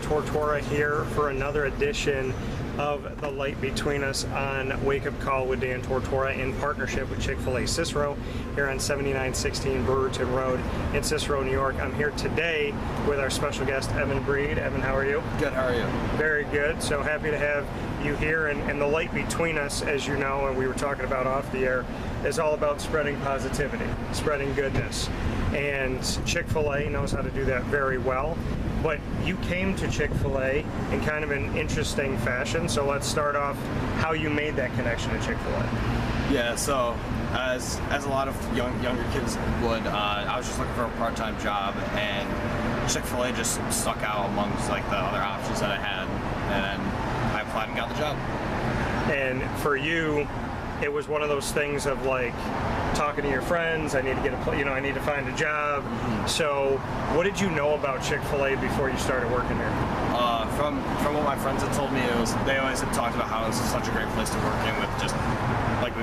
Tortora here for another edition of The Light Between Us on Wake Up Call with Dan Tortora in partnership with Chick-fil-A Cicero here on 7916 Brewerton Road in Cicero, New York. I'm here today with our special guest, Evan Breed. Evan, how are you? Good, how are you? Very good. So happy to have you here. And The Light Between Us, as you know, and we were talking about off the air, is all about spreading positivity, spreading goodness. And Chick-fil-A knows how to do that very well. But you came to Chick-fil-A in kind of an interesting fashion, so let's start off how you made that connection to Chick-fil-A. Yeah, so as a lot of younger kids would, I was just looking for a part-time job, and Chick-fil-A just stuck out amongst like the other options that I had, and I applied and got the job. And for you, it was one of those things of like talking to your friends, I need to get I need to find a job. So what did you know about Chick-fil-A before you started working there? From what my friends had told me, they always had talked about how it was such a great place to work in, with just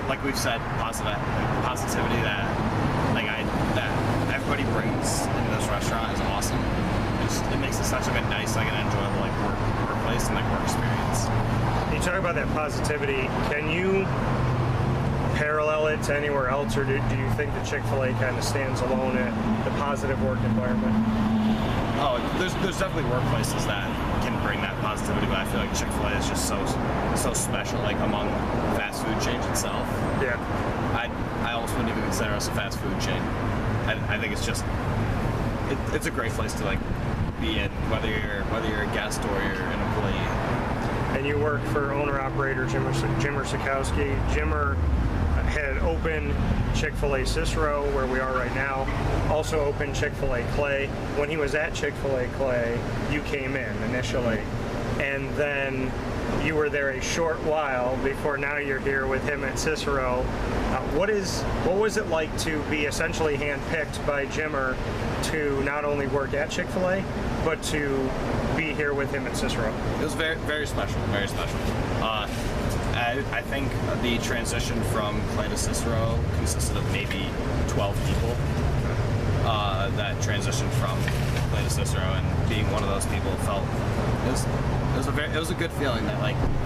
like we've said, positivity that everybody brings into this restaurant is awesome. It makes it such a nice, an enjoyable workplace and work experience. You talk about that positivity. Can you parallel it to anywhere else, or do you think that Chick-fil-A kind of stands alone at the positive work environment? Oh, there's definitely workplaces that can bring that positivity, but I feel like Chick-fil-A is just so special, among fast food chains itself. Yeah. I almost wouldn't even consider us a fast food chain. I think it's just it's a great place to be in, whether you're a guest or you're an employee. And you work for owner-operator Jimmer Szatkowski. Jimmer had opened Chick-fil-A Cicero, where we are right now, also opened Chick-fil-A Clay. When he was at Chick-fil-A Clay, you came in initially, and then you were there a short while before now you're here with him at Cicero. What was it like to be essentially handpicked by Jimmer to not only work at Chick-fil-A, but to be here with him at Cicero? It was very, very special, very special. I think the transition from Clay to Cicero consisted of maybe 12 people that transitioned from Clay to Cicero, and being one of those people felt it was a good feeling that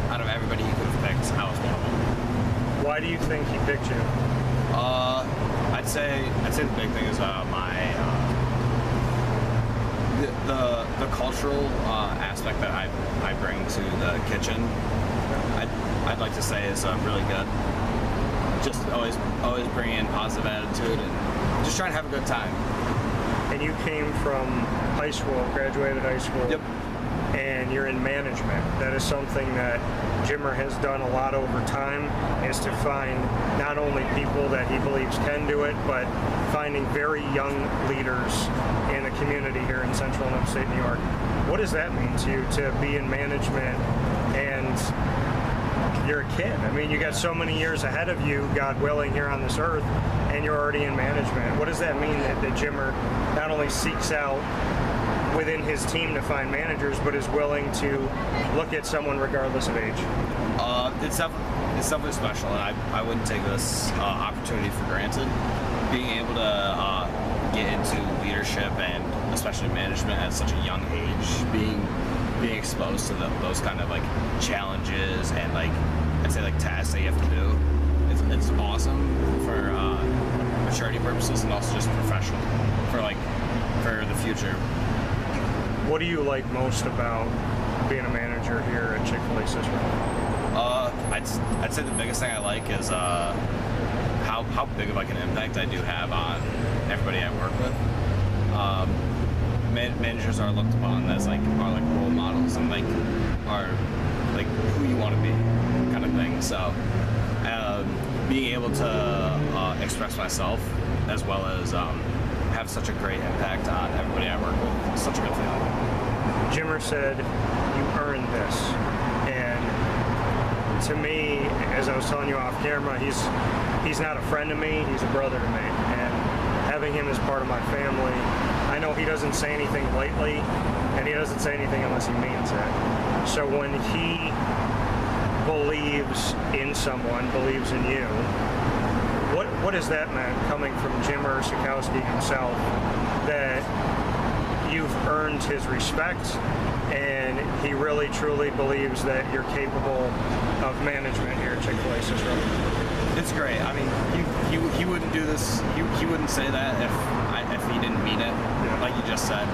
out of everybody he could have picked, I was one of them. Why do you think he picked you? I'd say the big thing is the cultural aspect that I bring to the kitchen. I'd like to say is really good. Just always bringing in positive attitude and just trying to have a good time. And you came from high school, graduated high school. Yep. And you're in management. That is something that Jimmer has done a lot over time, is to find not only people that he believes can do it, but finding very young leaders in the community here in Central and Upstate New York. What does that mean to you, to be in management and you're a kid? I mean, you got so many years ahead of you, God willing, here on this earth, and you're already in management. What does that mean that Jimmer not only seeks out within his team to find managers, but is willing to look at someone regardless of age? It's definitely special, and I wouldn't take this opportunity for granted. Being able to get into leadership and especially management at such a young age, being exposed to those kind of challenges and I'd say tasks that you have to do, it's awesome for maturity purposes and also just professional for the future. What do you like most about being a manager here at Chick-fil-A Cicero? I'd say the biggest thing I like is how big of an impact I do have on everybody I work with. Managers are looked upon as role models and are who you want to be, kind of thing. So being able to express myself as well as have such a great impact on everybody I work with is such a good feeling. Jimmer said you earned this, and to me, as I was telling you off camera, he's not a friend to me, he's a brother to me, and having him as part of my family, I know he doesn't say anything lightly, and he doesn't say anything unless he means it. So when he believes in someone, believes in you, what has that meant coming from Jimmer Szatkowski himself, that you've earned his respect, and he really truly believes that you're capable of management here at Chick-fil-A Cicero. It's great. I mean, he wouldn't do this. He wouldn't say that if he didn't mean it. Like you just said,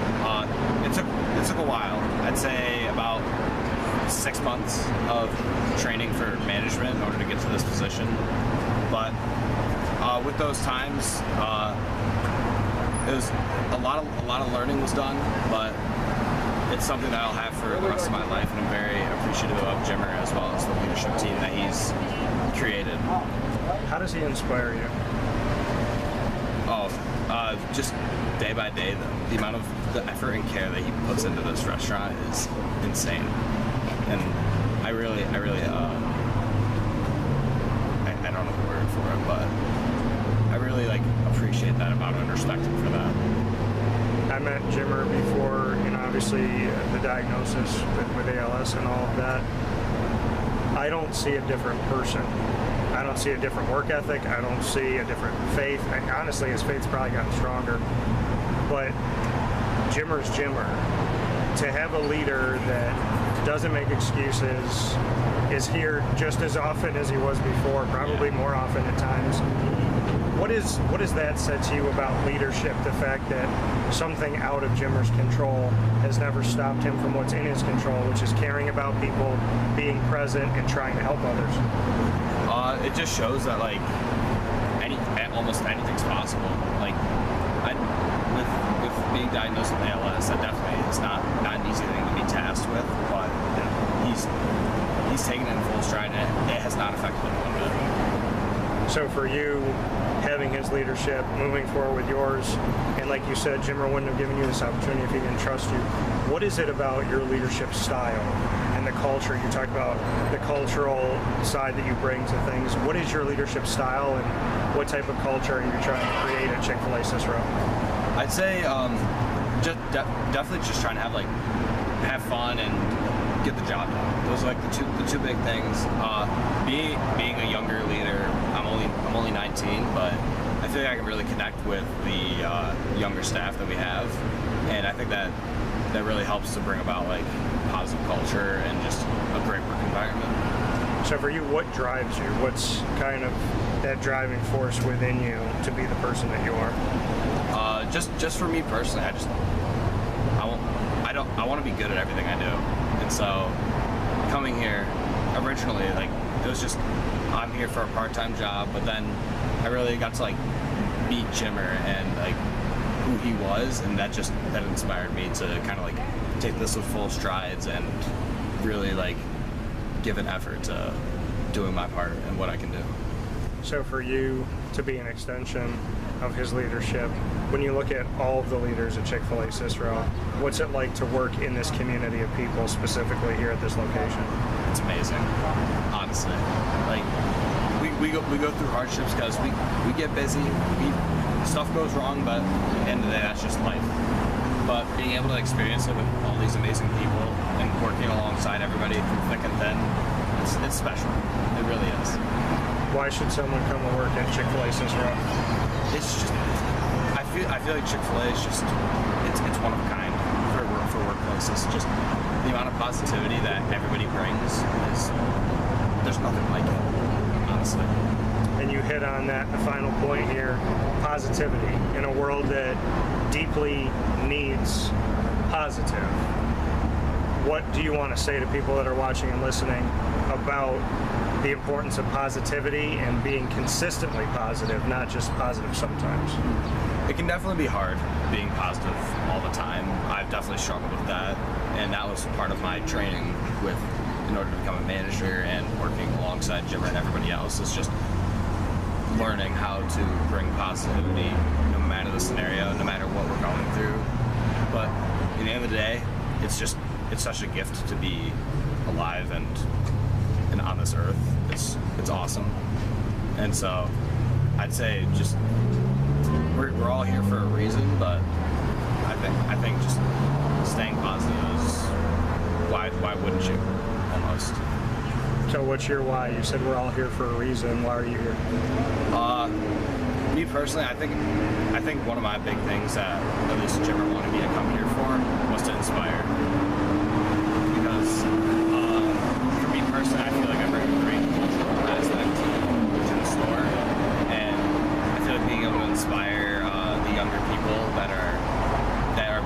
it took a while. I'd say about 6 months of training for management in order to get to this position. But with those times, it was a lot of learning was done. But it's something that I'll have for the rest of my life, and I'm very appreciative of Jimmer as well as the leadership team that he's created. How does he inspire you? Just day by day, the amount of the effort and care that he puts into this restaurant is insane, and I don't know the word for it, but I really appreciate that about him and respect him for that. I met Jimmer before, obviously the diagnosis with ALS and all of that. I don't see a different person. I don't see a different work ethic. I don't see a different faith. Honestly, his faith's probably gotten stronger. But Jimmer's Jimmer. To have a leader that doesn't make excuses, is here just as often as he was before, probably more often at times. What does that say to you about leadership? The fact that something out of Jimmer's control has never stopped him from what's in his control, which is caring about people, being present, and trying to help others. It just shows that almost anything's possible. With being diagnosed with ALS, that definitely is not an easy thing to be tasked with. But he's taken it in full stride, and it has not affected him one bit. So for you, having his leadership, moving forward with yours, and like you said, Jimmer wouldn't have given you this opportunity if he didn't trust you. What is it about your leadership style and the culture? You talked about the cultural side that you bring to things. What is your leadership style, and what type of culture are you trying to create at Chick-fil-A Cicero? I'd say definitely just trying to have fun and get the job done. Those are the two big things. Being a younger leader, I'm only 19, but I feel like I can really connect with the younger staff that we have, and I think that really helps to bring about positive culture and just a great work environment. So for you, what drives you? What's kind of that driving force within you to be the person that you are? Just for me personally, I want to be good at everything I do, and so coming here originally, it was just I'm here for a part-time job, but then I really got to meet Jimmer and who he was, and that inspired me to kind of take this with full strides and really give an effort to doing my part and what I can do. So for you to be an extension of his leadership, when you look at all of the leaders at Chick-fil-A Cicero, what's it like to work in this community of people, specifically here at this location? It's amazing, honestly. We go through hardships because we get busy, stuff goes wrong, but at the end of the day, that's just life. But being able to experience it with all these amazing people and working alongside everybody through thick and thin, it's special. It really is. Why should someone come and work at Chick-fil-A Cicero? It's just, I feel like Chick-fil-A is just, it's one of a kind for workplaces. Just the amount of positivity that everybody brings there's nothing like it, honestly. And you hit on that, the final point here, positivity. In a world that deeply needs positive, what do you want to say to people that are watching and listening about the importance of positivity and being consistently positive, not just positive sometimes? It can definitely be hard being positive all the time. I've definitely struggled with that, and that was part of my training in order to become a manager and working alongside Jimmer and everybody else, is just learning how to bring positivity no matter the scenario, no matter what we're going through. But at the end of the day, it's such a gift to be alive and on this earth. It's awesome. And so I'd say just we're all here for a reason, but I think just staying positive is why wouldn't you, almost. So what's your why? You said we're all here for a reason. Why are you here? me personally, I think one of my big things that at least Jimmer wanted me to come here for was to inspire. Because for me personally, I feel like I bring a great cultural aspect to the store, and I feel like being able to inspire the younger people that are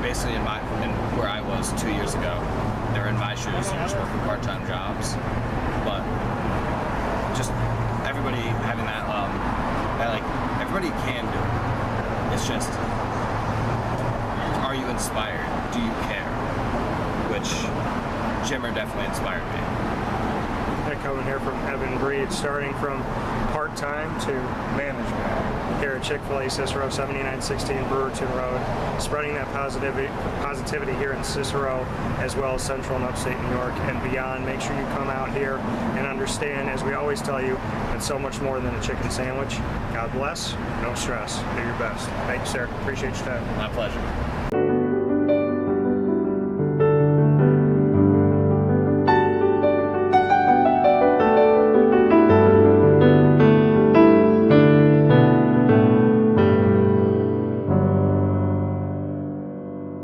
basically in where I was 2 years ago. They're in my shoes, they're just working part-time jobs, but just everybody having that like everybody can do it. It's just, are you inspired? Do you care? Which Jimmer definitely inspired me. Coming here from Evan Breed, starting from part-time to management here at Chick-fil-A Cicero, 7916 Brewerton Rd, spreading that positivity here in Cicero as well as Central and Upstate New York and beyond. Make sure you come out here and understand, as we always tell you, it's so much more than a chicken sandwich. God bless, no stress, do your best. Thank you, sir. Appreciate your time. My pleasure.